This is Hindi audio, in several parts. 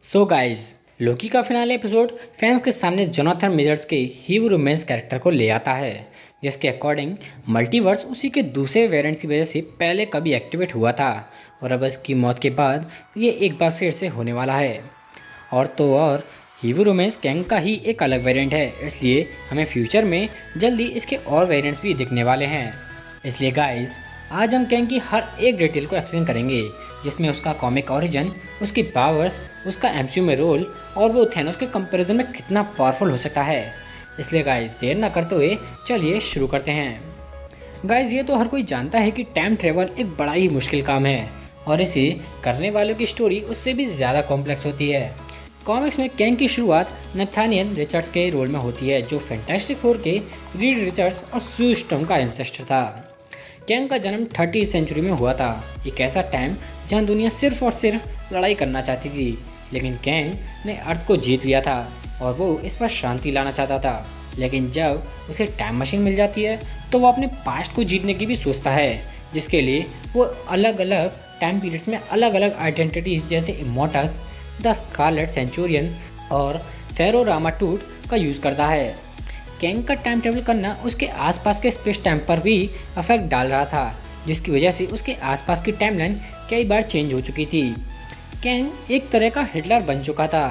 सो गाइज, लोकी का फिनाले एपिसोड फैंस के सामने जोनाथन मेजर्स के हीरो रोमांस कैरेक्टर को ले आता है, जिसके अकॉर्डिंग मल्टीवर्स उसी के दूसरे वेरिएंट की वजह से पहले कभी एक्टिवेट हुआ था और अब इसकी मौत के बाद ये एक बार फिर से होने वाला है। और तो और हीरो रोमांस कैंग का ही एक अलग वेरिएंट है, इसलिए हमें फ्यूचर में जल्दी इसके और वेरिएंट्स भी दिखने वाले हैं। इसलिए गाइज, आज हम कैंग की हर एक डिटेल को एक्सप्लेन करेंगे, जिसमें उसका कॉमिक ओरिजिन, उसकी पावर्स, उसका एमसीयू में रोल और वो थैनोस के कंपैरिजन में कितना पावरफुल हो सकता है। इसलिए गाइज, देर ना करते हुए चलिए शुरू करते हैं। गाइज, ये तो हर कोई जानता है कि टाइम ट्रेवल एक बड़ा ही मुश्किल काम है और इसे करने वालों की स्टोरी उससे भी ज़्यादा कॉम्प्लेक्स होती है। कॉमिक्स में कैंग की शुरुआत नथानियल रिचर्ड्स के रोल में होती है, जो फैंटास्टिक फोर के रीड रिचर्ड्स और सू स्टॉर्म का एंसेस्टर था। कैंग का जन्म 30वीं सेंचुरी में हुआ था, एक ऐसा टाइम जहां दुनिया सिर्फ और सिर्फ लड़ाई करना चाहती थी, लेकिन कैंग ने अर्थ को जीत लिया था और वो इस पर शांति लाना चाहता था। लेकिन जब उसे टाइम मशीन मिल जाती है तो वो अपने पास्ट को जीतने की भी सोचता है, जिसके लिए वो अलग अलग टाइम पीरियड्स में अलग अलग आइडेंटिटीज़ जैसे इमोर्टस, द स्कारलेट सेंचुरियन और फेरो रामाटूट का यूज़ करता है। कैंग का टाइम ट्रेवल करना उसके आसपास के स्पेस टाइम पर भी इफेक्ट डाल रहा था, जिसकी वजह से उसके आसपास की टाइमलाइन कई बार चेंज हो चुकी थी। कैंग एक तरह का हिटलर बन चुका था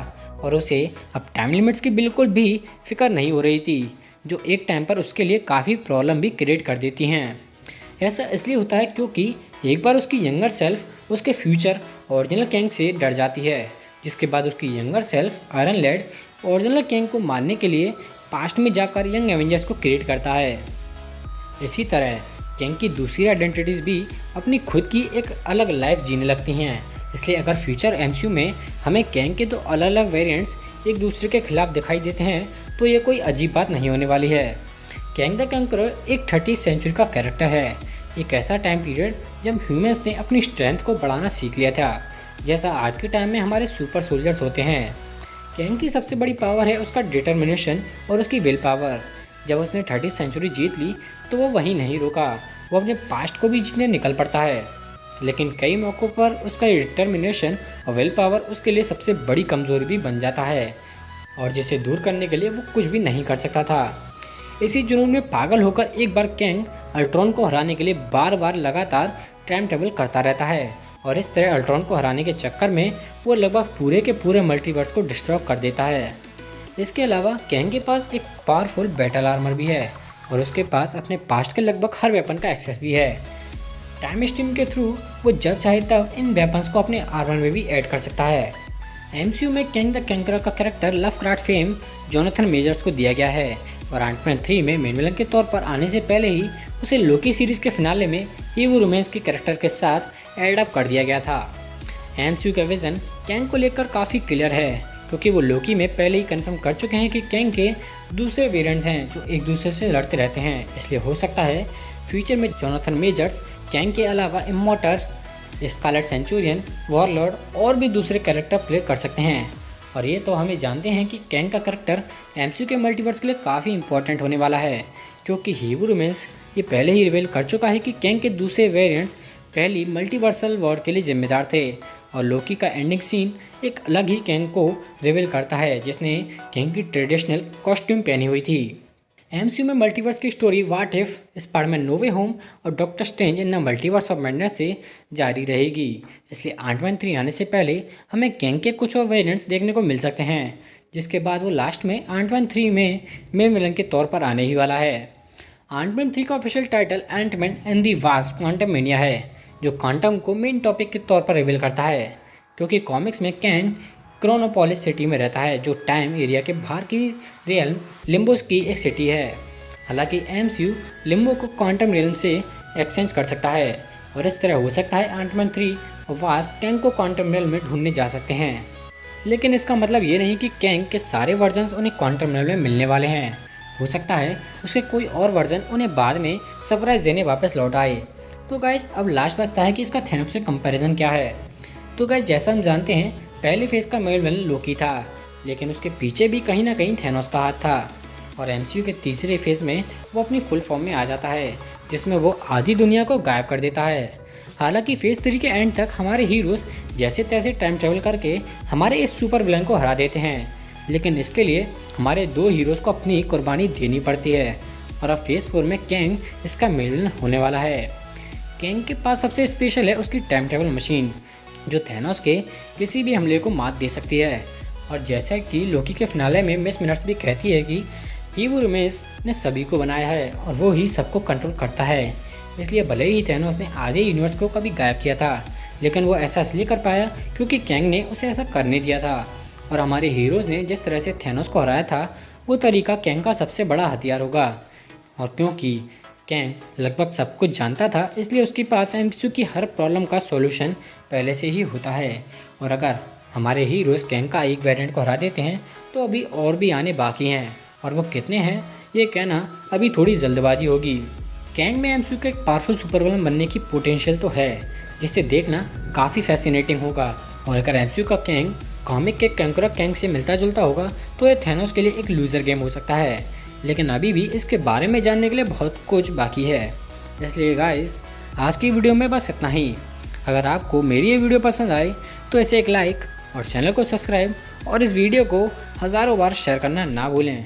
और उसे अब टाइम लिमिट्स की बिल्कुल भी फिक्र नहीं हो रही थी, जो एक टाइम पर उसके लिए काफ़ी प्रॉब्लम भी क्रिएट कर देती हैं। ऐसा इसलिए होता है क्योंकि एक बार उसकी यंगर सेल्फ उसके फ्यूचर ओरिजिनल कैंग से डर जाती है, जिसके बाद उसकी younger self Iron Lad original Kang को मारने के लिए पास्ट में जाकर यंग एवेंजर्स को क्रिएट करता है। इसी तरह कैंग की दूसरी आइडेंटिटीज़ भी अपनी खुद की एक अलग लाइफ जीने लगती हैं। इसलिए अगर फ्यूचर एमसीयू में हमें कैंग के दो अलग अलग वेरिएंट्स एक दूसरे के खिलाफ दिखाई देते हैं तो ये कोई अजीब बात नहीं होने वाली है। कैंग द कंकरर एक 30वीं सेंचुरी का कैरेक्टर है, एक ऐसा टाइम पीरियड जब ह्यूमंस ने अपनी स्ट्रेंथ को बढ़ाना सीख लिया था, जैसा आज के टाइम में हमारे सुपर सोल्जर्स होते हैं। कैंग की सबसे बड़ी पावर है उसका डिटर्मिनेशन और उसकी विल पावर। जब उसने 30वीं सेंचुरी जीत ली तो वो वहीं नहीं रुका, वो अपने पास्ट को भी जीतने निकल पड़ता है। लेकिन कई मौक़ों पर उसका डिटर्मिनेशन और विल पावर उसके लिए सबसे बड़ी कमज़ोरी भी बन जाता है और जिसे दूर करने के लिए वो कुछ भी नहीं कर सकता था। इसी जुनून में पागल होकर एक बार कैंग अल्ट्रॉन को हराने के लिए बार बार लगातार टाइम ट्रेवल करता रहता है और इस तरह अल्ट्रॉन को हराने के चक्कर में वो लगभग पूरे के पूरे मल्टीवर्स को डिस्ट्रॉय कर देता है। इसके अलावा कैंग के पास एक पावरफुल बैटल आर्मर भी है और उसके पास अपने पास्ट के लगभग हर वेपन का एक्सेस भी है। टाइम स्ट्रीम के थ्रू वो जब चाहे तब इन वेपन्स को अपने आर्मर में भी ऐड कर सकता है। एमसीयू में कैंग द कंकरर का character Lovecraft fame Jonathan measures को दिया गया है और आंटमैन 3 में मेन विलन के तौर पर आने से पहले ही उसे लोकी सीरीज़ के फिनाले में हीरो रोमांस के कैरेक्टर के साथ एड अप कर दिया गया था। एमसीयू का विजन कैंग को लेकर काफ़ी क्लियर है, क्योंकि वो लोकी में पहले ही कंफर्म कर चुके हैं कि कैंग के दूसरे वेरिएंट्स हैं जो एक दूसरे से लड़ते रहते हैं। इसलिए हो सकता है फ्यूचर में जोनाथन मेजर्स कैंग के अलावा इमोर्टस, स्कारलेट सेंचुरियन, वॉरलॉर्ड और भी दूसरे कैरेक्टर प्ले कर सकते हैं। और ये तो हमें जानते हैं कि कैंग का कैरेक्टर एमसीयू के मल्टीवर्स के लिए काफ़ी इंपॉर्टेंट होने वाला है, क्योंकि हीरो रोमांस ये पहले ही रिवील कर चुका है कि कैंग के दूसरे वेरिएंट्स पहली मल्टीवर्सल वॉर के लिए जिम्मेदार थे। और लोकी का एंडिंग सीन एक अलग ही कैंग को रिवील करता है, जिसने कैंग की ट्रेडिशनल कॉस्ट्यूम पहनी हुई थी। एमसीयू में मल्टीवर्स की story what if, Spiderman no way home और doctor strange in the multiverse of madness से जारी रहेगी। इसलिए आंटमैन 3 आने से पहले हमें कैंग के कुछ और वेरिएंट्स देखने को मिल सकते हैं, जिसके बाद वो लास्ट में आंटमैन 3 में मेन विलन के तौर पर आने ही वाला है। आंटमैन 3 का official title Antman and the Wasp Quantumania है, जो क्वांटम को मेन टॉपिक के तौर पर रिवील करता है, क्योंकि कॉमिक्स में कैंग क्रोनोपोलिस सिटी में रहता है, जो टाइम एरिया के बाहर की रियल्म लिम्बो की एक सिटी है। हालांकि एमसीयू लिम्बो को क्वांटम रियल्म से एक्सचेंज कर सकता है और इस तरह हो सकता है आंटमैन 3 और वास्प कैंग को क्वांटम रियल्म में ढूंढने जा सकते हैं। लेकिन इसका मतलब ये नहीं कि कैंग के सारे वर्जन्स उन्हें क्वांटम रियल्म में मिलने वाले हैं। हो सकता है उसके कोई और वर्जन उन्हें बाद में सरप्राइज देने वापस लौट आए। तो गाइस, अब लास्ट बचता है कि इसका थैनोस से कंपैरिजन क्या है। तो गाइस, जैसा हम जानते हैं पहले फेज का मेन विलन लोकी था, लेकिन उसके पीछे भी कहीं ना कहीं थैनोस का हाथ था। और एमसीयू के तीसरे फेज में वो अपनी फुल फॉर्म में आ जाता है, जिसमें वो आधी दुनिया को गायब कर देता है। हालांकि फेज 3 के एंड तक हमारे हीरोज़ जैसे तैसे टाइम ट्रेवल करके हमारे इस सुपर विलन को हरा देते हैं, लेकिन इसके लिए हमारे 2 हीरोज़ को अपनी कुर्बानी देनी पड़ती है। और अब फेज 4 में कैंग इसका मेन विलन होने वाला है। कैंग के पास सबसे स्पेशल है उसकी टाइम ट्रेवल मशीन, जो थैनोस के किसी भी हमले को मात दे सकती है। और जैसा कि लोकी के फिनाले में मिस मिनट्स भी कहती है कि ही वो रिमेस ने सभी को बनाया है और वो ही सबको कंट्रोल करता है, इसलिए भले ही थैनोस ने आधे यूनिवर्स को कभी गायब किया था, लेकिन वो ऐसा इसलिए कर पाया क्योंकि कैंग ने उसे ऐसा करने दिया था। और हमारे हीरोज़ ने जिस तरह से थैनोस को हराया था वो तरीका कैंग का सबसे बड़ा हथियार होगा। और क्योंकि कैंग लगभग सब कुछ जानता था, इसलिए उसके पास एमसीयू की हर प्रॉब्लम का सॉल्यूशन पहले से ही होता है। और अगर हमारे हीरोज़ कैंग का एक वेरिएंट को हरा देते हैं तो अभी और भी आने बाकी हैं, और वो कितने हैं ये कहना अभी थोड़ी जल्दबाजी होगी। कैंग में एमसीयू का एक पावरफुल सुपर विलन बनने की पोटेंशियल तो है, जिसे देखना काफ़ी फैसिनेटिंग होगा। और अगर एमसीयू का कैंग कॉमिक के कंकरर कैंग से मिलता जुलता होगा तो ये थैनोस के लिए एक लूज़र गेम हो सकता है, लेकिन अभी भी इसके बारे में जानने के लिए बहुत कुछ बाकी है। इसलिए गाइस, आज की वीडियो में बस इतना ही। अगर आपको मेरी ये वीडियो पसंद आई तो इसे एक लाइक और चैनल को सब्सक्राइब और इस वीडियो को हज़ारों बार शेयर करना ना भूलें।